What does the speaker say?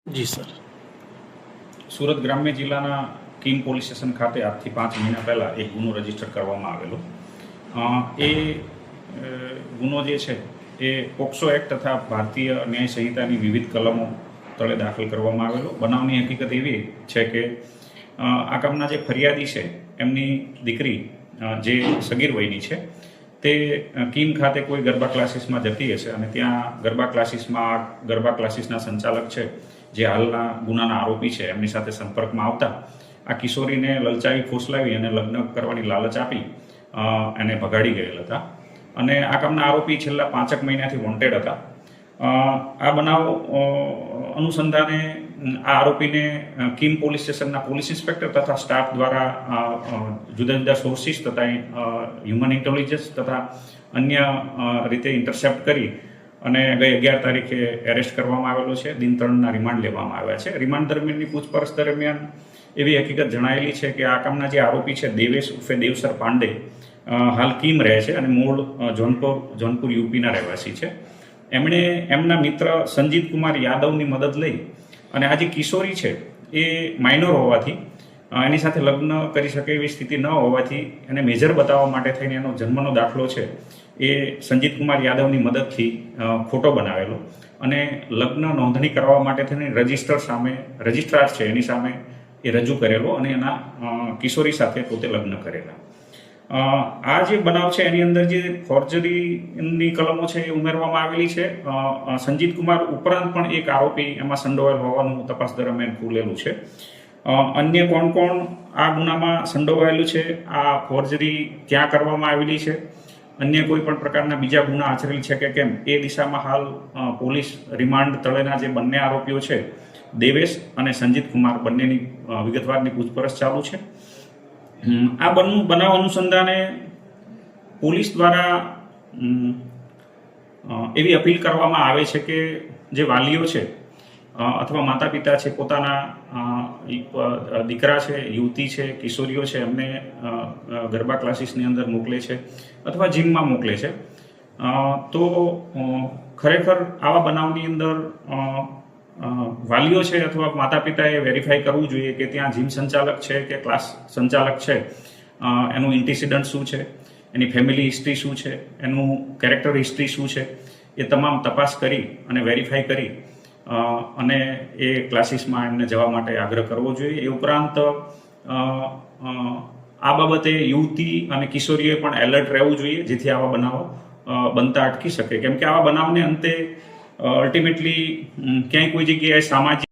જી sir. Surat ગ્રામ્ય જિલ્લાના Kim police station ખાતે આજથી 5 મહિના પહેલાં એક ગુનો રજીસ્ટર કરવામાં આવેલો. એ ગુનો જે છે એ પોક્સો એક્ટ તથા ભારતીય ન્યાય સંહિતાની વિવિધ કલમો તળે દાખલ કરવામાં આવેલો. બનાવની હકીકત એવી છે કે આ કામના જે ફરિયાદી છે એમની દીકરી જે સગીર વયની છે તે કીમ ખાતે કોઈ ગરબા ક્લાસીસમાં જતી હશે અને ત્યાં ગરબા ક્લાસીસના સંચાલક છે જે હાલના ગુનાના આરોપી છે એમની સાથે સંપર્કમાં આવતા આ કિશોરીને લલચાવી ફોસલાવી અને લગ્ન કરવાની લાલચ આપી એને ભગાડી ગયેલ હતા અને આ કામના આરોપી છેલ્લા 5 મહિનાથી વોન્ટેડ હતા. આ બનાવ અનુસંધાને આ આરોપીને કીમ પોલીસ સ્ટેશનના પોલીસ ઇન્સ્પેક્ટર તથા સ્ટાફ દ્વારા જુદા જુદા સોર્સિસ તથા હ્યુમન ઇન્ટેલિજન્સ તથા અન્ય રીતે ઇન્ટરસેપ્ટ કરી અને ગઈ 11 તારીખે એરેસ્ટ કરવામાં આવેલો છે. દિન 3ના રિમાન્ડ લેવામાં આવ્યા છે. રિમાન્ડ દરમિયાનની પૂછપરછ દરમિયાન એવી હકીકત જણાયેલી છે કે આ કામના જે આરોપી છે દેવેશ ઉર્ફે દેવસર પાંડે હાલ કીમ રહે છે અને મૂળ જોનપુર યુપીના રહેવાસી છે. એમણે એમના મિત્ર સંજીત કુમાર યાદવની મદદ લઈ અને આ જે કિશોરી છે એ માઇનોર હોવાથી એની સાથે લગ્ન કરી શકે એવી સ્થિતિ ન હોવાથી એને મેજર બતાવવા માટે થઈને એનો જન્મનો દાખલો છે એ સંજીત કુમાર યાદવની મદદથી ખોટો બનાવેલો અને લગ્ન નોંધણી કરવા માટે થઈને રજિસ્ટ્રાર છે એની સામે એ રજૂ કરેલો અને એના કિશોરી સાથે પોતે લગ્ન કરેલા. આ જે બનાવ છે એની અંદર જે ફોર્જરીની કલમો છે એ ઉમેરવામાં આવેલી છે. સંજીત કુમાર ઉપરાંત પણ એક આરોપી એમાં સંડોવાયેલ હોવાનું તપાસ દરમિયાન ખુલેલું છે. અન્ય કોણ આ ગુનામાં સંડોવાયેલું છે, આ ફોર્જરી ક્યાં કરવામાં આવેલી છે, અન્ય કોઈ પણ પ્રકારના બીજા ગુના આચરેલ છે કે કેમ એ દિશામાં હાલ પોલીસ રિમાન્ડ તળેના જે બંને આરોપીઓ છે દેવેશ અને સંજીત કુમાર બંનેની વિગતવારની પૂછપરછ ચાલુ છે. આ બનાવ અનુસંધાને પોલીસ દ્વારા એવી અપીલ કરવામાં આવે છે કે જે વાલીઓ છે અથવા માતા પિતા છે પોતાના દીકરા છે, યુવતી છે, કિશોરીઓ છે એમને ગરબા ક્લાસીસની અંદર મોકલે છે અથવા જીમમાં મોકલે છે તો ખરેખર આવા બનાવની અંદર વાલીઓ છે અથવા માતા પિતાએ વેરીફાઈ કરવું જોઈએ કે ત્યાં જીમ સંચાલક છે કે ક્લાસ સંચાલક છે એનું એન્ટિસિડન્ટ શું છે, એની ફેમિલી હિસ્ટ્રી શું છે, એનું કેરેક્ટર હિસ્ટ્રી શું છે, એ તમામ તપાસ કરી અને વેરીફાઈ કરી અને એ ક્લાસીસમાં એમને જવા માટે આગ્રહ કરવો જોઈએ. એ ઉપરાંત આ બાબતે યુવતી અને કિશોરીઓએ પણ એલર્ટ રહેવું જોઈએ જેથી આવા બનાવો બનતા અટકી શકે. કેમ કે આવા બનાવને અંતે અલ્ટિમેટલી ક્યાંય કોઈ જગ્યાએ સામાજિક